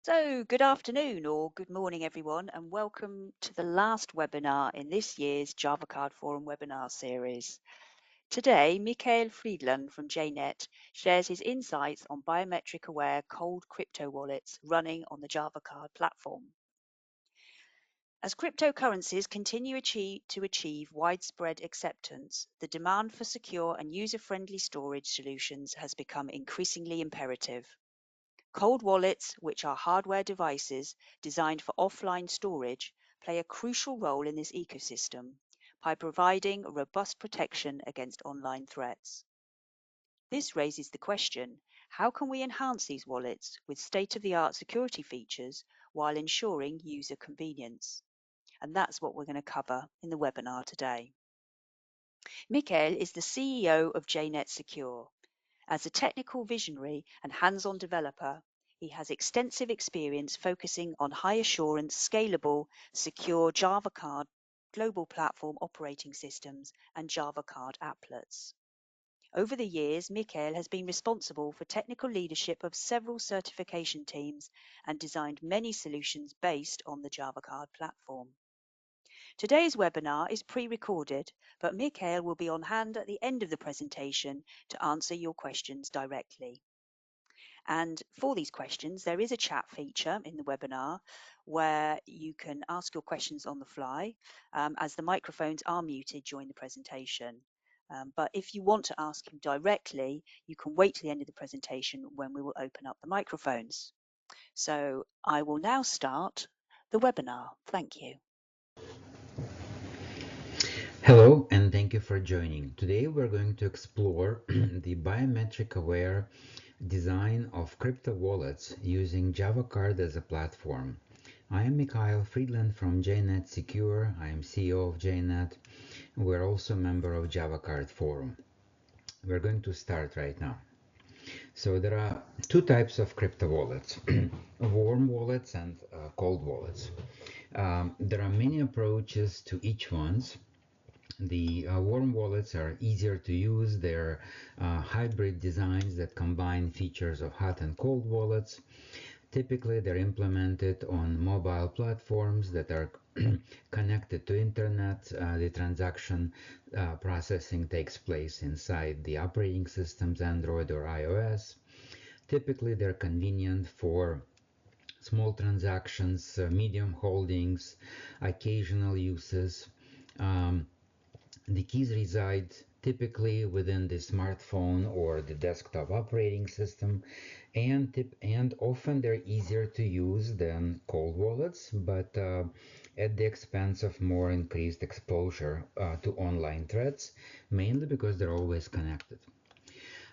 So, good afternoon or good morning, everyone, and welcome to the last webinar in this year's Java Card Forum webinar series. Today, Mikhail Friedland from jNet shares his insights on biometric-aware cold crypto wallets running on the Java Card platform. As cryptocurrencies continue to achieve widespread acceptance, the demand for secure and user-friendly storage solutions has become increasingly imperative. Cold wallets, which are hardware devices designed for offline storage, play a crucial role in this ecosystem by providing robust protection against online threats. This raises the question, how can we enhance these wallets with state-of-the-art security features while ensuring user convenience? And that's what we're going to cover in the webinar today. Mikhail is the CEO of jNet Secure. As a technical visionary and hands-on developer, he has extensive experience focusing on high-assurance, scalable, secure Java Card global platform operating systems and Java Card applets. Over the years, Mikhail has been responsible for technical leadership of several certification teams and designed many solutions based on the Java Card platform. Today's webinar is pre-recorded, but Mikhail will be on hand at the end of the presentation to answer your questions directly. And for these questions, there is a chat feature in the webinar where you can ask your questions on the fly, as the microphones are muted during the presentation. But if you want to ask him directly, you can wait till the end of the presentation when we will open up the microphones. So I will now start the webinar. Thank you. Hello and thank you for joining. Today we're going to explore the biometric aware design of crypto wallets using Java Card as a platform. I am Mikhail Friedland from jNet Secure. I am CEO of jNet. We're also a member of Java Card Forum. We're going to start right now. So there are two types of crypto wallets, warm wallets and cold wallets. There are many approaches to each ones. The warm wallets are easier to use. They're hybrid designs that combine features of hot and cold wallets. Typically, they're implemented on mobile platforms that are connected to internet. The transaction processing takes place inside the operating systems, Android or iOS. Typically, they're convenient for small transactions, medium holdings, occasional uses. The keys reside typically within the smartphone or the desktop operating system, and often they're easier to use than cold wallets, but at the expense of more increased exposure to online threats, mainly because they're always connected.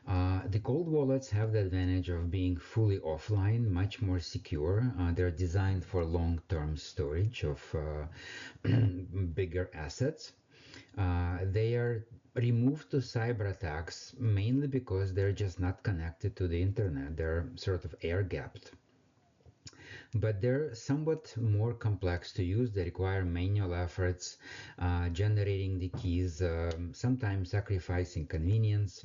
The cold wallets have the advantage of being fully offline, much more secure. They're designed for long-term storage of bigger assets. They are removed to cyber attacks mainly because they're just not connected to the internet. They're sort of air gapped. But they're somewhat more complex to use. They require manual efforts, generating the keys, sometimes sacrificing convenience.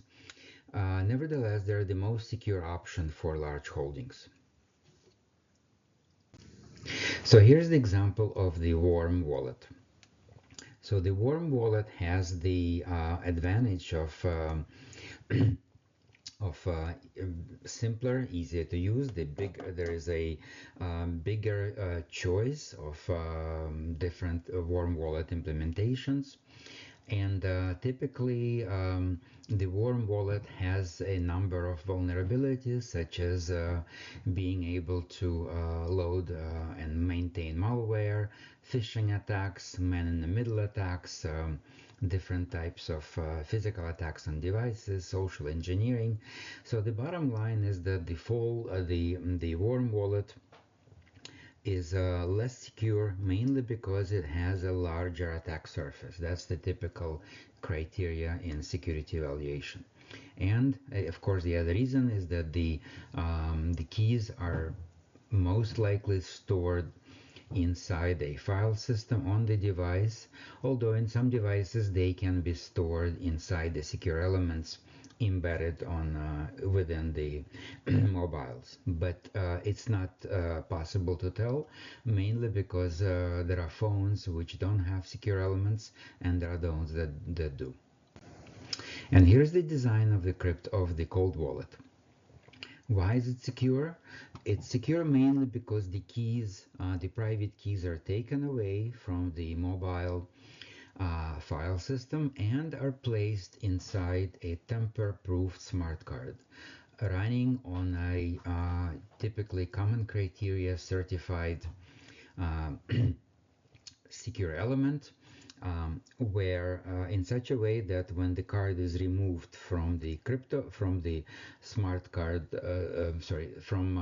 Nevertheless, they're the most secure option for large holdings. So here's the example of the warm wallet. So the warm wallet has the advantage of simpler, easier to use. There is a bigger choice of different warm wallet implementations. And typically, the warm wallet has a number of vulnerabilities, such as being able to load and maintain malware, phishing attacks, man-in-the-middle attacks, different types of physical attacks on devices, social engineering. So the bottom line is that the warm wallet is less secure, mainly because it has a larger attack surface. That's the typical criteria in security evaluation. And of course, the other reason is that the keys are most likely stored inside a file system on the device, although in some devices they can be stored inside the secure elements embedded on within the mobiles, but it's not possible to tell, mainly because there are phones which don't have secure elements, and there are those that do. And here's the design of the cold wallet. Why is it secure? It's secure mainly because the keys, the private keys, are taken away from the mobile file system and are placed inside a tamper-proof smart card running on a typically common criteria certified uh, secure element, where in such a way that when the card is removed from the smart card, sorry, from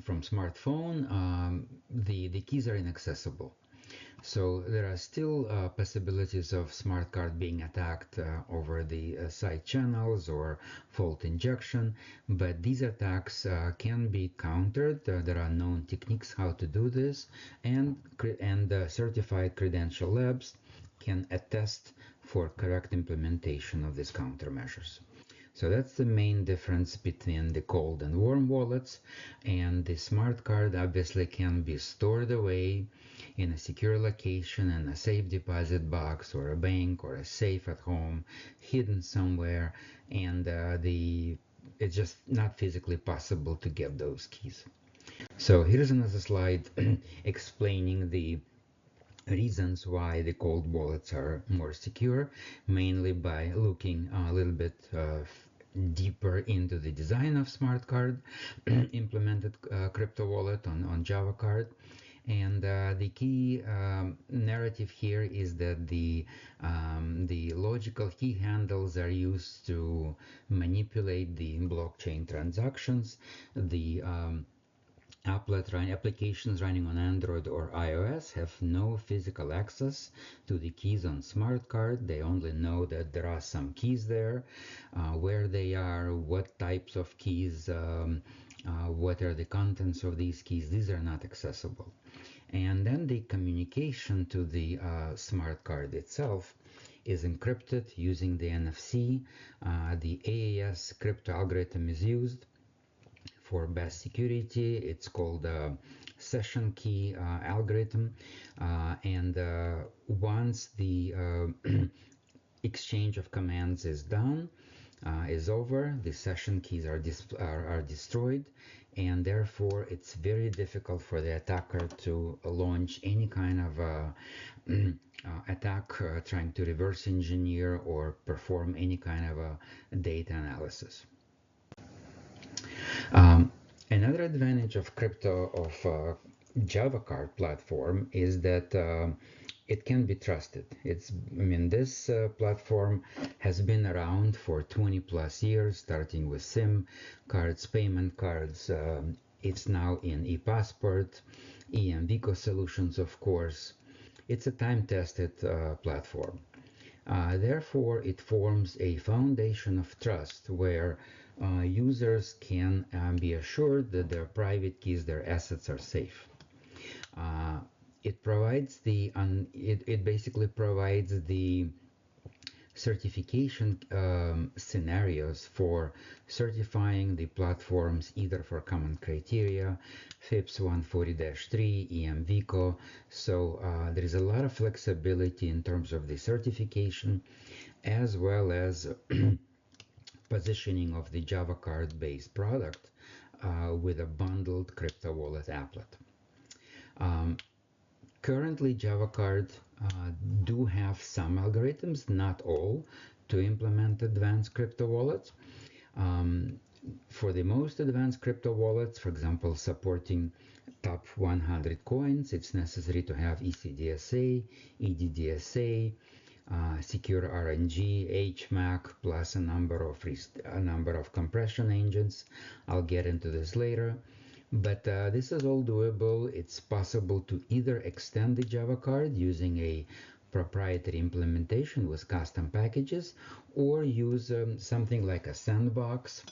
smartphone, the keys are inaccessible. So there are still possibilities of smart card being attacked over the side channels or fault injection, but these attacks can be countered. There are known techniques how to do this, and certified credential labs can attest for correct implementation of these countermeasures. So that's the main difference between the cold and warm wallets, and the smart card obviously can be stored away in a secure location in a safe deposit box or a bank or a safe at home, hidden somewhere, and it's just not physically possible to get those keys. So here's another slide explaining the reasons why the cold wallets are more secure, mainly by looking a little bit deeper into the design of smart card implemented crypto wallet on Java card. And the key narrative here is that the logical key handles are used to manipulate the blockchain transactions. The applications running on Android or iOS have no physical access to the keys on smart card. They only know that there are some keys there, where they are, what types of keys, what are the contents of these keys. These are not accessible. And then the communication to the smart card itself is encrypted using the NFC. The AES crypto algorithm is used for best security. It's called session key algorithm, and once the exchange of commands is done, is over, the session keys are destroyed, and therefore it's very difficult for the attacker to launch any kind of attack trying to reverse engineer or perform any kind of data analysis. Another advantage of Java card platform is that it can be trusted. This platform has been around for 20 plus years, starting with SIM cards, payment cards. It's now in ePassport, eMVico solutions, of course. It's a time-tested platform. Therefore, it forms a foundation of trust where users can be assured that their private keys, their assets are safe. It provides it basically provides the certification scenarios for certifying the platforms either for common criteria, FIPS 140-3, eMVico. So there is a lot of flexibility in terms of the certification, as well as positioning of the Java card-based product with a bundled crypto wallet applet. Currently, Java card do have some algorithms, not all, to implement advanced crypto wallets. For the most advanced crypto wallets, for example, supporting top 100 coins, it's necessary to have ECDSA, EDDSA, secure RNG, HMAC, plus a number of compression engines. I'll get into this later. But this is all doable. It's possible to either extend the Java card using a proprietary implementation with custom packages, or use something like a sandbox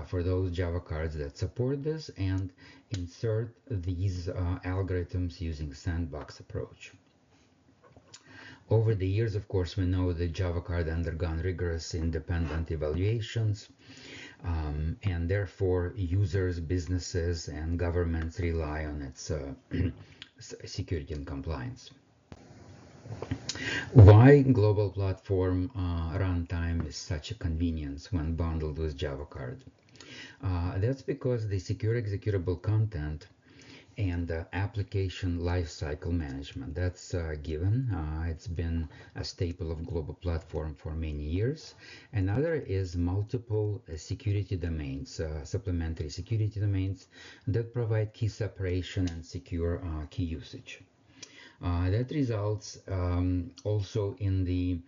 for those Java cards that support this, and insert these algorithms using sandbox approach. Over the years, of course, we know the Java card undergone rigorous independent evaluations, and therefore users, businesses, and governments rely on its security and compliance. Why global platform runtime is such a convenience when bundled with Java card? That's because the secure executable content and application lifecycle management, that's given. It's been a staple of global platform for many years. Another is multiple security domains, supplementary security domains that provide key separation and secure key usage. That results also in the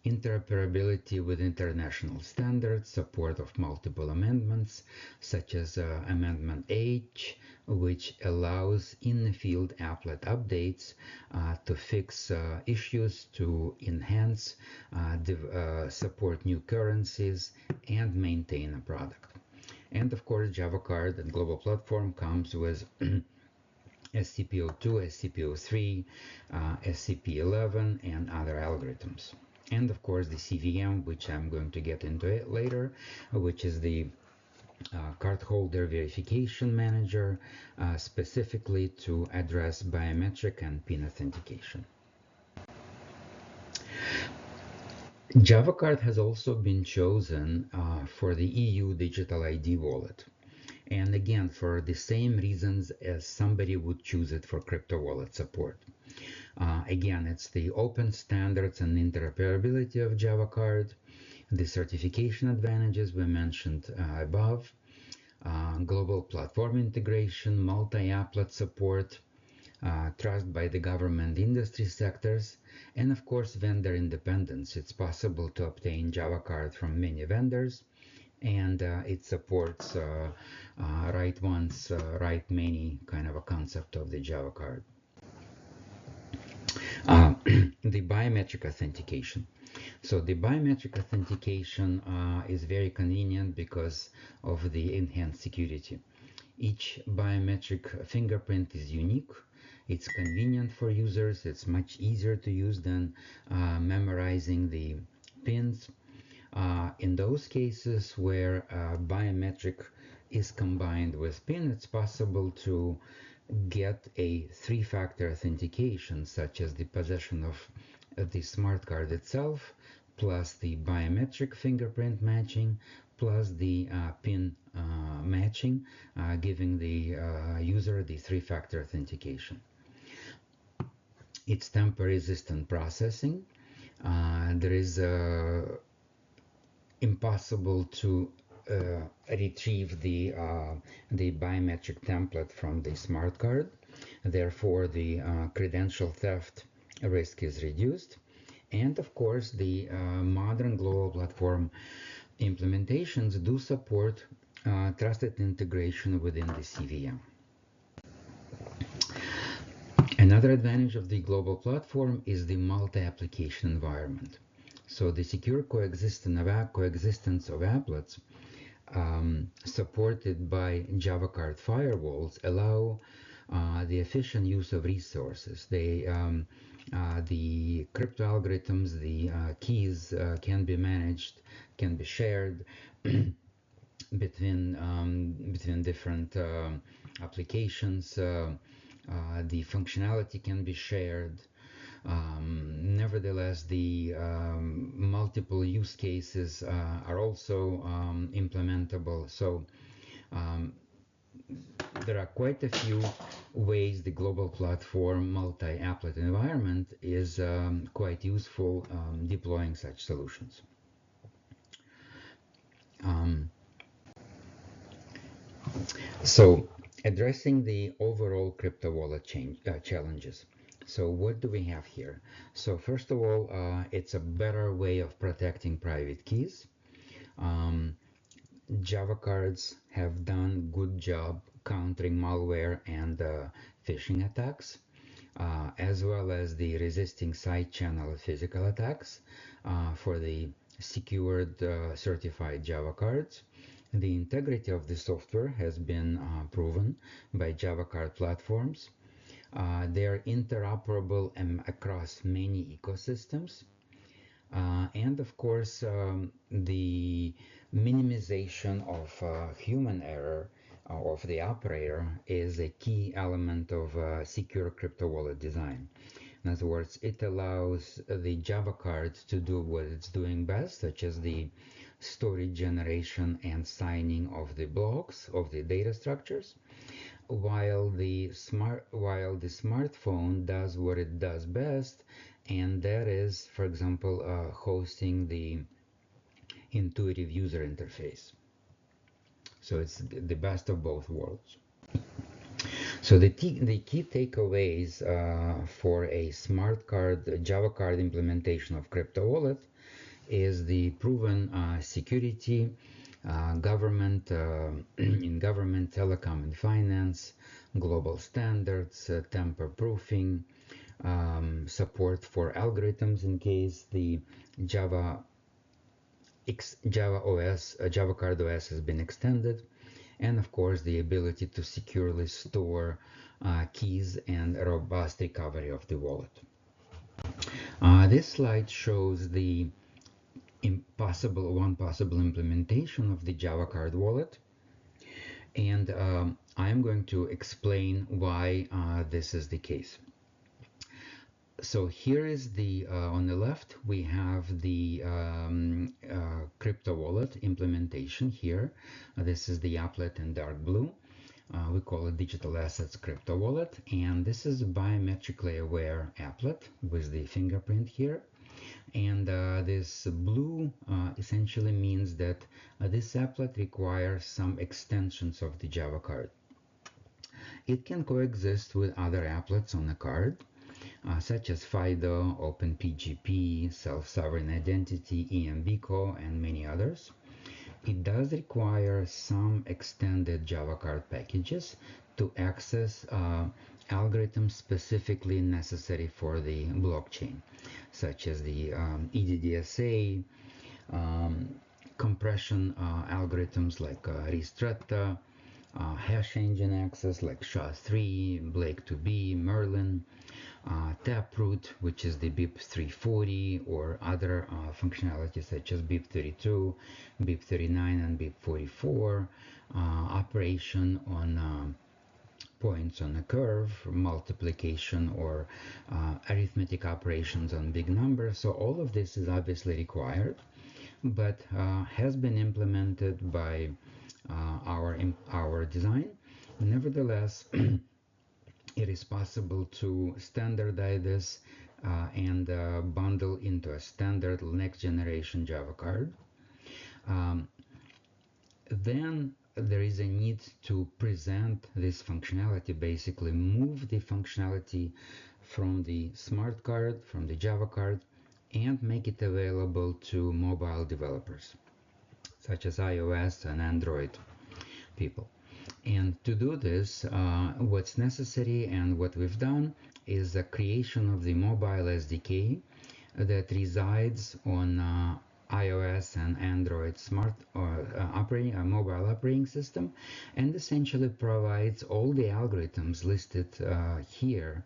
interoperability with international standards, support of multiple amendments, such as Amendment H, which allows in-the-field applet updates to fix issues, to enhance, support new currencies, and maintain a product. And of course, Java Card and Global Platform comes with SCP-02, SCP-03, SCP-11, and other algorithms. And of course the CVM, which I'm going to get into it later, which is the cardholder verification manager, specifically to address biometric and PIN authentication. Java Card has also been chosen for the EU Digital ID wallet. And again, for the same reasons as somebody would choose it for crypto wallet support. Again, it's the open standards and interoperability of Java Card, the certification advantages we mentioned above, global platform integration, multi-applet support, trust by the government industry sectors, and of course vendor independence. It's possible to obtain Java Card from many vendors, and it supports write once, write many kind of a concept of the Java card. The biometric authentication. So the biometric authentication is very convenient because of the enhanced security. Each biometric fingerprint is unique. It's convenient for users. It's much easier to use than memorizing the pins. In those cases where biometric is combined with PIN, it's possible to get a three-factor authentication, such as the possession of the smart card itself, plus the biometric fingerprint matching, plus the PIN matching, giving the user the three-factor authentication. It's tamper-resistant processing. There is impossible to retrieve the biometric template from the smart card. Therefore, the credential theft risk is reduced. And of course, the modern global platform implementations do support trusted integration within the CVM. Another advantage of the global platform is the multi-application environment. So the secure coexistence of applets supported by Java card firewalls allow the efficient use of resources. The crypto algorithms, the keys can be managed, can be shared between different applications. The functionality can be shared. Nevertheless, the multiple use cases are also implementable. So there are quite a few ways the global platform multi-applet environment is quite useful deploying such solutions. So addressing the overall crypto wallet challenges. So what do we have here? So first of all, it's a better way of protecting private keys. Java cards have done good job countering malware and phishing attacks, as well as the resisting side channel physical attacks for the secured certified Java cards. The integrity of the software has been proven by Java card platforms. They're interoperable across many ecosystems. And of course, the minimization of human error of the operator is a key element of secure crypto wallet design. In other words, it allows the Java card to do what it's doing best, such as the storage generation and signing of the blocks of the data structures, while the smartphone does what it does best, and that is, for example, hosting the intuitive user interface. So it's the best of both worlds. So the key takeaways for a smart card, Java card implementation of crypto wallet is the proven security, government, in government, telecom and finance, global standards, tamper proofing, support for algorithms in case the Java Java Card OS has been extended, and of course the ability to securely store keys and robust recovery of the wallet. This slide shows the one possible implementation of the Java Card wallet, and I'm going to explain why this is the case. So here is the on the left we have the crypto wallet implementation here. This is the applet in dark blue. We call it digital assets crypto wallet, and this is a biometrically aware applet with the fingerprint here. And this blue essentially means that this applet requires some extensions of the Java card. It can coexist with other applets on the card, such as FIDO, OpenPGP, Self-Sovereign Identity, EMVCO, and many others. It does require some extended Java card packages to access algorithms specifically necessary for the blockchain, such as the EDDSA, compression algorithms like Ristretta, hash engine access like SHA-3, Blake2B, Merlin, Taproot, which is the BIP340, or other functionalities such as BIP32, BIP39, and BIP44, operation on points on a curve, multiplication or arithmetic operations on big numbers. So all of this is obviously required, but has been implemented by our design. Nevertheless, it is possible to standardize this and bundle into a standard next generation Java card. Then there is a need to present this functionality, basically move the functionality from the smart card, from the Java card, and make it available to mobile developers, such as iOS and Android people. And to do this, what's necessary and what we've done is the creation of the mobile SDK that resides on iOS and Android smart or mobile operating system, and essentially provides all the algorithms listed here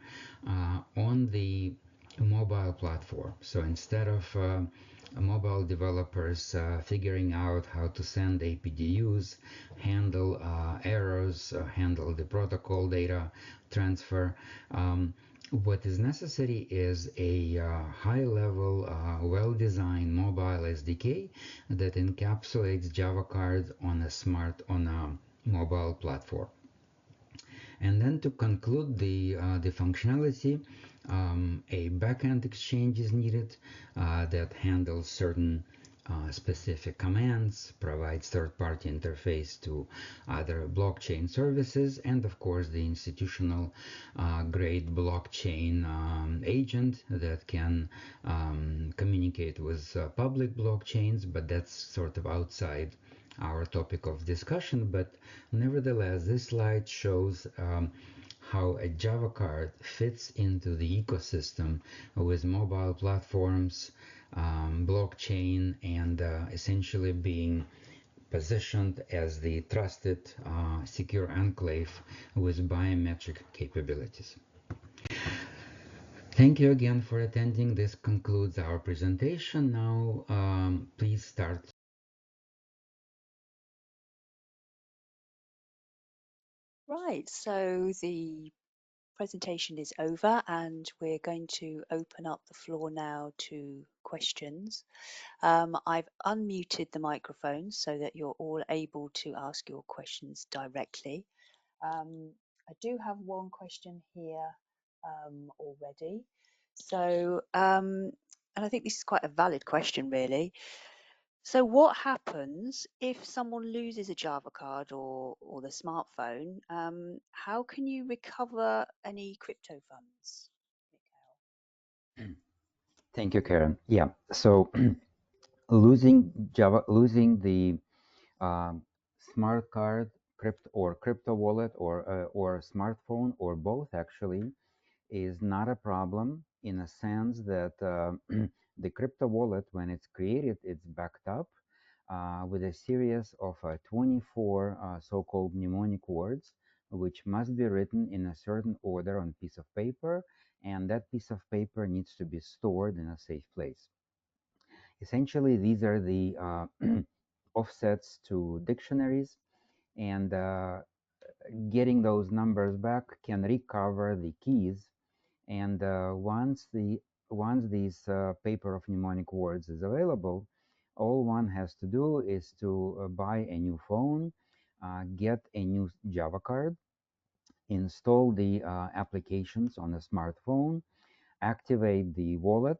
on the mobile platform. So instead of mobile developers figuring out how to send APDUs, handle errors, handle the protocol data transfer, what is necessary is a high-level, well-designed mobile SDK that encapsulates Java card on a mobile platform. And then to conclude the functionality, a backend exchange is needed that handles certain specific commands, provides third-party interface to other blockchain services, and of course the institutional grade blockchain agent that can communicate with public blockchains, but that's sort of outside our topic of discussion. But nevertheless, this slide shows how a Java card fits into the ecosystem with mobile platforms, blockchain, and essentially being positioned as the trusted secure enclave with biometric capabilities. Thank you again for attending. This concludes our presentation. Now, please start. Right, so the presentation is over and we're going to open up the floor now to questions. I've unmuted the microphone so that you're all able to ask your questions directly. I do have one question here already. So, and I think this is quite a valid question, really. So, what happens if someone loses a Java card or the smartphone? How can you recover any crypto funds, Mikhail? Thank you, Karen. Yeah, so losing the um, smart card, crypto wallet, or smartphone, or both actually, is not a problem in a sense that the crypto wallet, when it's created, it's backed up with a series of 24 so-called mnemonic words, which must be written in a certain order on a piece of paper, and that piece of paper needs to be stored in a safe place. Essentially, these are the offsets to dictionaries, and getting those numbers back can recover the keys. And once these paper of mnemonic words is available, all one has to do is to buy a new phone, get a new Java card, install the applications on a smartphone, activate the wallet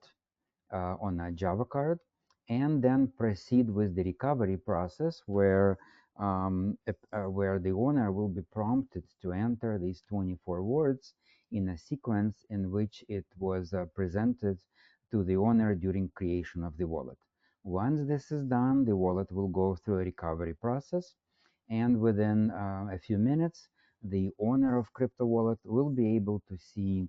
on a Java card, and then proceed with the recovery process where the owner will be prompted to enter these 24 words in a sequence in which it was presented to the owner during creation of the wallet. Once this is done, the wallet will go through a recovery process, and within a few minutes, the owner of crypto wallet will be able to see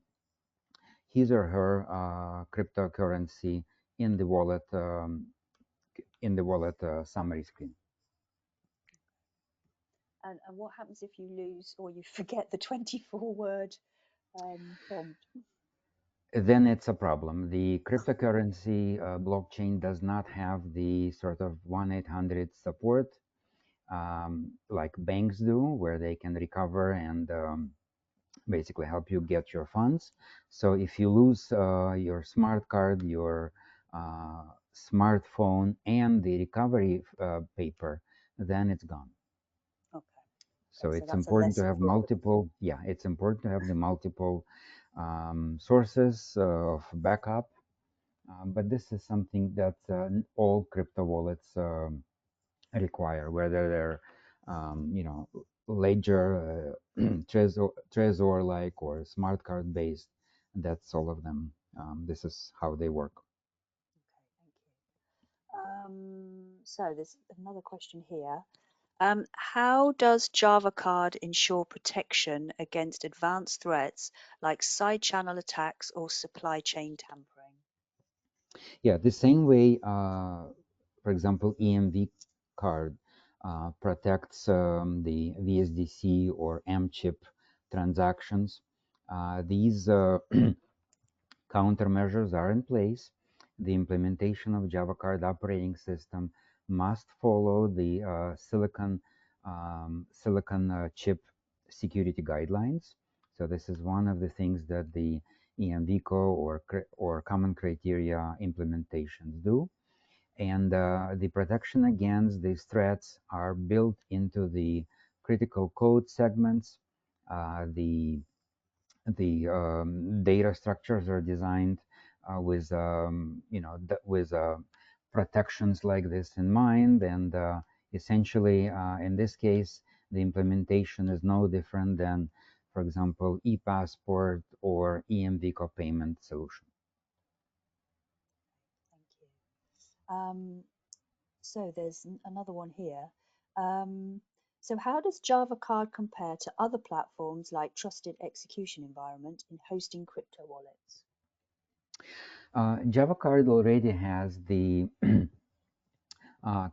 his or her cryptocurrency in the wallet summary screen. And what happens if you lose or you forget the 24 word prompt? Then it's a problem. The cryptocurrency blockchain does not have the sort of 1-800 support like banks do, where they can recover and basically help you get your funds. So if you lose your smart card, your uh, smartphone, and the recovery paper, then it's gone. Okay, So so it's that's a important to lesson have for everybody. multiple, yeah, it's important to have the multiple sources of backup. But this is something that all crypto wallets require, whether they're, Ledger, Trezor-like, or smart card based. That's all of them. This is how they work. Okay, thank you. So there's another question here. How does Java Card ensure protection against advanced threats like side channel attacks or supply chain tampering? Yeah, the same way, for example, EMV card protects the VSDC or M chip transactions. These countermeasures are in place. The implementation of Java Card operating system must follow the silicon chip security guidelines. So this is one of the things that the EMVCO or common criteria implementations do. And the protection against these threats are built into the critical code segments. The data structures are designed with protections like this in mind, and essentially in this case the implementation is no different than, for example, e-passport or EMVCO payment solution. Thank you. So there's another one here. Um, so how does Java Card compare to other platforms like Trusted Execution Environment in hosting crypto wallets? Java Card already has the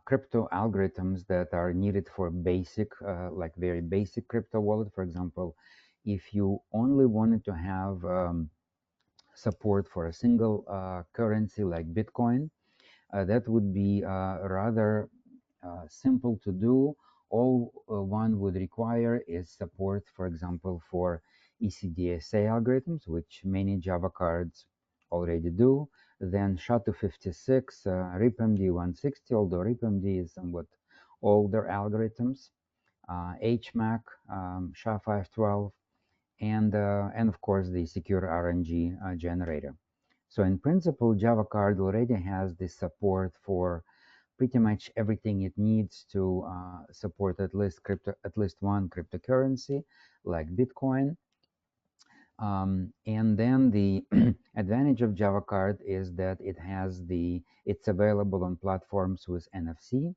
crypto algorithms that are needed for basic, like very basic crypto wallet. For example, if you only wanted to have support for a single currency like Bitcoin. That would be rather simple to do. All one would require is support, for example, for ECDSA algorithms, which many Java cards already do. Then SHA-256, RIPMD 160, although RIPMD is somewhat older algorithms, HMAC, SHA-512, and of course the secure RNG generator. So in principle, Java card already has the support for pretty much everything it needs to support at least one cryptocurrency like Bitcoin. And then the advantage of Java Card is that it's available on platforms with NFC.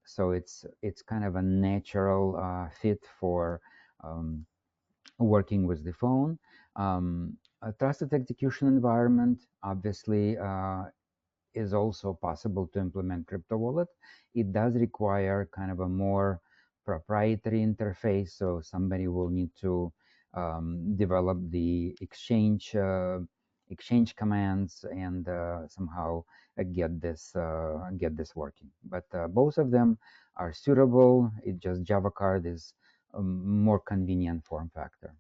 So it's kind of a natural fit for um, working with the phone. A trusted execution environment, obviously, is also possible to implement crypto wallet. It does require kind of a more proprietary interface, so somebody will need to develop the exchange commands and somehow get this working. But both of them are suitable. It just Java card is a more convenient form factor.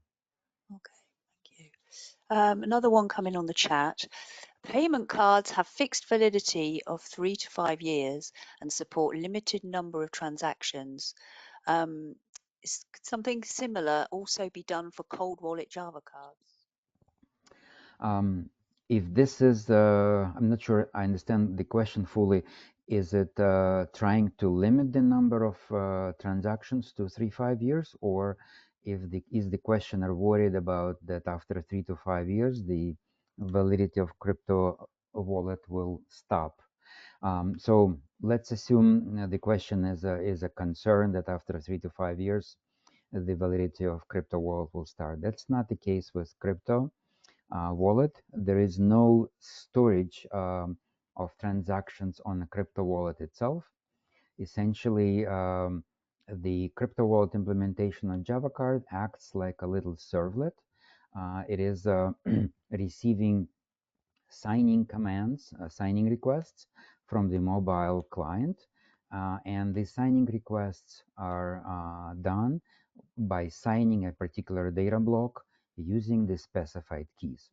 Okay, thank you. Another one coming on the chat. Payment cards have fixed validity of 3 to 5 years and support limited number of transactions. Could something similar also be done for cold wallet Java cards? Um, if this is, I'm not sure I understand the question fully. Is it trying to limit the number of transactions to 3-5 years, or is the questioner worried about that after 3 to 5 years the validity of crypto wallet will stop? So let's assume the question is a concern that after 3 to 5 years the validity of crypto wallet will start. That's not the case with crypto wallet. There is no storage of transactions on the crypto wallet itself. Essentially, the crypto wallet implementation on Java card acts like a little servlet. It is receiving signing commands, signing requests from the mobile client. And the signing requests are done by signing a particular data block using the specified keys.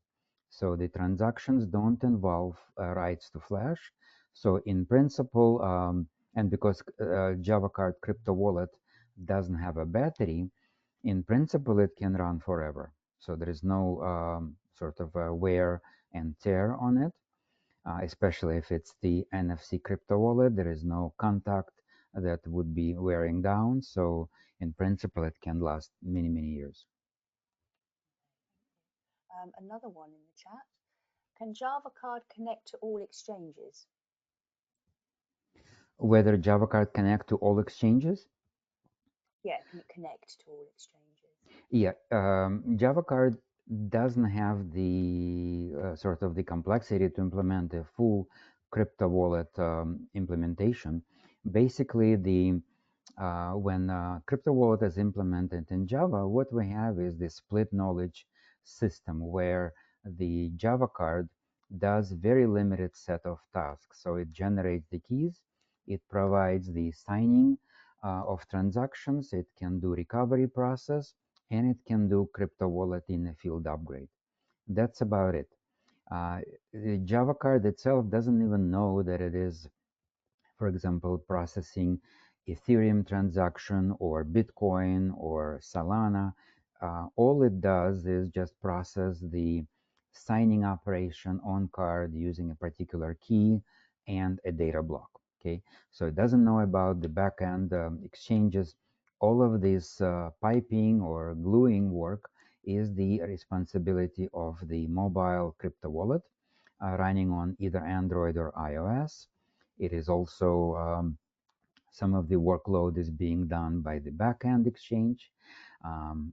So the transactions don't involve writes to flash. So in principle, and because Java Card Crypto Wallet doesn't have a battery, in principle it can run forever. So there is no sort of wear and tear on it, especially if it's the NFC crypto wallet. There is no contact that would be wearing down. So in principle, it can last many, many years. Another one in the chat. Can Java card connect to all exchanges? Whether Java Card connect to all exchanges? Yeah, can it connect to all exchanges? Yeah, Java Card doesn't have the sort of the complexity to implement a full crypto wallet implementation. Basically, the when crypto wallet is implemented in Java, what we have is the split knowledge system where the Java card does very limited set of tasks. So it generates the keys, it provides the signing of transactions, it can do recovery process, and it can do crypto wallet in a field upgrade. That's about it. The Java card itself doesn't even know that it is, for example, processing Ethereum transaction or Bitcoin or Solana. All it does is just process the signing operation on card using a particular key and a data block. Okay, so it doesn't know about the backend exchanges. All of this piping or gluing work is the responsibility of the mobile crypto wallet running on either Android or iOS. It is also some of the workload is being done by the backend exchange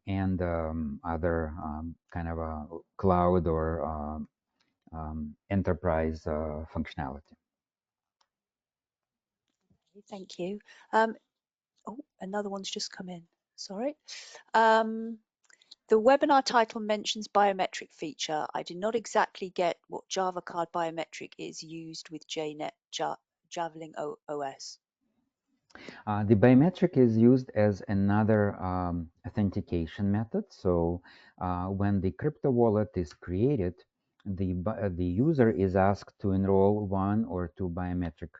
and other kind of a cloud or enterprise functionality. Thank you. Oh, another one's just come in. Sorry. Um, The webinar title mentions biometric feature. I did not exactly get what Java Card biometric is used with jNet Javelin OS. The biometric is used as another authentication method. So when the crypto wallet is created, the user is asked to enroll one or two biometric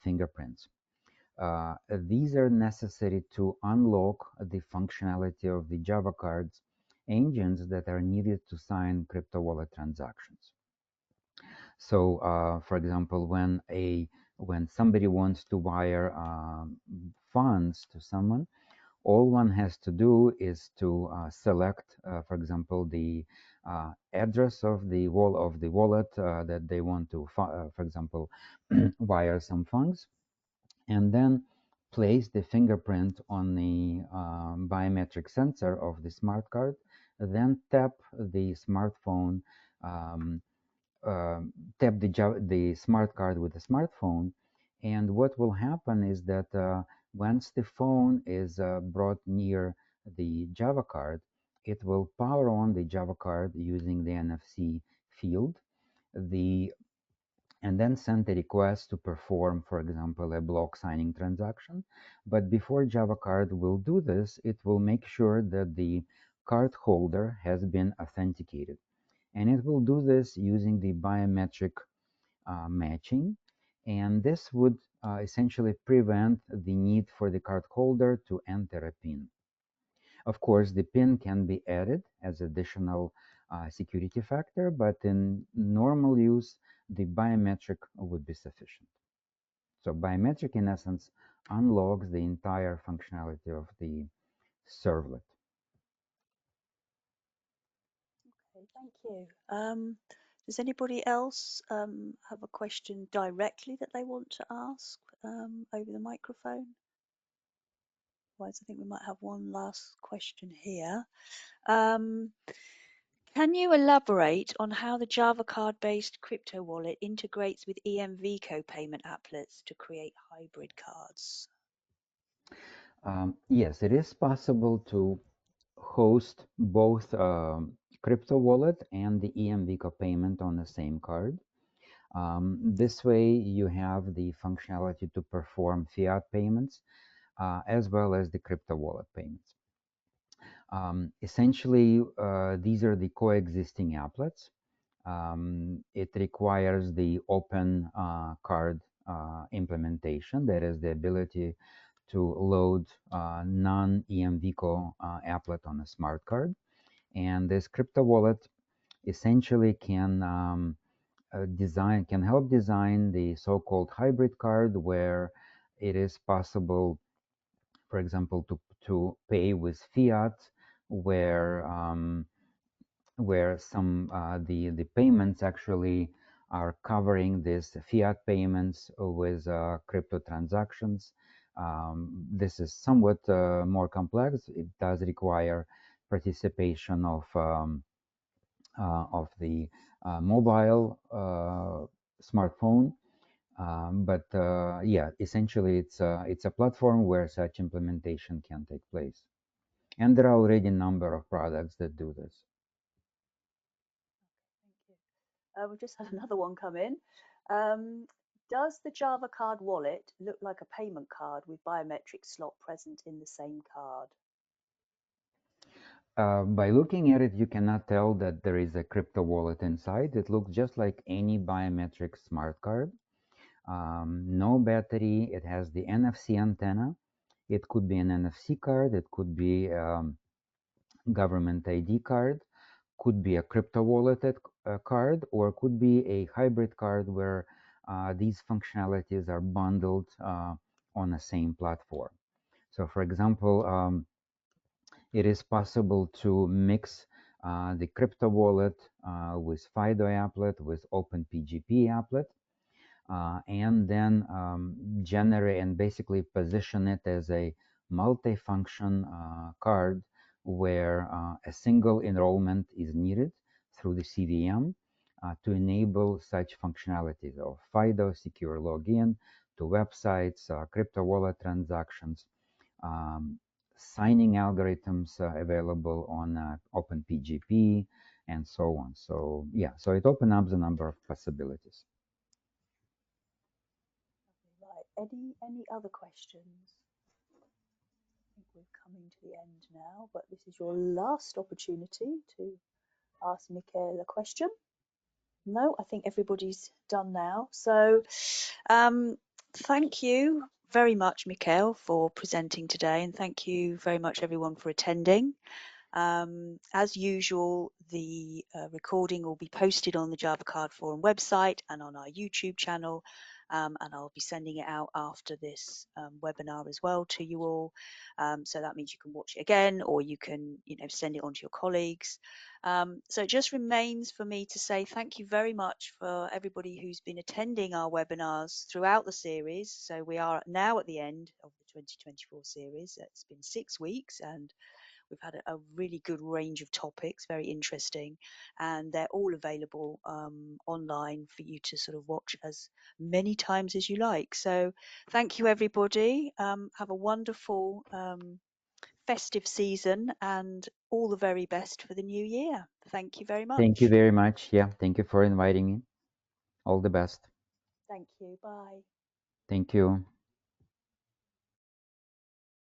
fingerprints. These are necessary to unlock the functionality of the Java cards engines that are needed to sign crypto wallet transactions. So, for example, when somebody wants to wire funds to someone, all one has to do is to select, for example, the address of the wallet that they want to, for example, wire some funds, and then place the fingerprint on the biometric sensor of the smart card. Then tap the smartphone. Um, uh, Tap the smart card with the smartphone, and what will happen is that once the phone is brought near the Java card, it will power on the Java card using the NFC field, the and then send a request to perform, for example, a block signing transaction. But before Java card will do this, it will make sure that the card holder has been authenticated. And it will do this using the biometric matching. And this would essentially prevent the need for the card holder to enter a PIN. Of course, the PIN can be added as additional security factor, but in normal use, the biometric would be sufficient. So biometric, in essence, unlocks the entire functionality of the servlet. Okay, thank you. Does anybody else have a question directly that they want to ask over the microphone? Otherwise, I think we might have one last question here. Um, can you elaborate on how the Java card-based crypto wallet integrates with EMVCo payment applets to create hybrid cards? Yes, it is possible to host both crypto wallet and the EMVCo payment on the same card. This way, you have the functionality to perform fiat payments as well as the crypto wallet payments. Essentially, these are the coexisting applets. It requires the open card implementation, that is the ability to load non-EMVCo applet on a smart card. And this crypto wallet essentially can help design the so-called hybrid card, where it is possible, for example, to pay with fiat, where some the payments actually are covering these fiat payments with crypto transactions. This is somewhat more complex. It does require participation of the mobile smartphone. But yeah, essentially, it's a platform where such implementation can take place, and there are already a number of products that do this. Thank you. We've just had another one come in. Um, does the Java card wallet look like a payment card with biometric slot present in the same card? By looking at it, you cannot tell that there is a crypto wallet inside. It looks just like any biometric smart card. No battery. It has the NFC antenna. It could be an NFC card. It could be government ID card. Could be a crypto wallet card, or could be a hybrid card where these functionalities are bundled on the same platform. So, for example, it is possible to mix the crypto wallet with FIDO applet, with OpenPGP applet, and then generate and basically position it as a multi-function card where a single enrollment is needed through the CVM to enable such functionalities of FIDO, secure login to websites, crypto wallet transactions, um, signing algorithms available on OpenPGP and so on. So yeah, so it opens up the number of possibilities. Right. Any other questions? I think we're coming to the end now, but this is your last opportunity to ask Mikhail a question. No, I think everybody's done now. So, thank you very much, Mikhail, for presenting today, and thank you very much, everyone, for attending. As usual, the recording will be posted on the Java Card Forum website and on our YouTube channel, and I'll be sending it out after this webinar as well to you all. So that means you can watch it again, or you can, send it on to your colleagues. So it just remains for me to say thank you very much for everybody who's been attending our webinars throughout the series. So we are now at the end of the 2024 series. It's been 6 weeks, and we've had a really good range of topics, very interesting, and they're all available online for you to sort of watch as many times as you like. So thank you, everybody. Have a wonderful festive season and all the very best for the new year. Thank you very Thank you much. very much. Yeah, thank you for inviting me. All the best. Thank you. Bye. Thank you.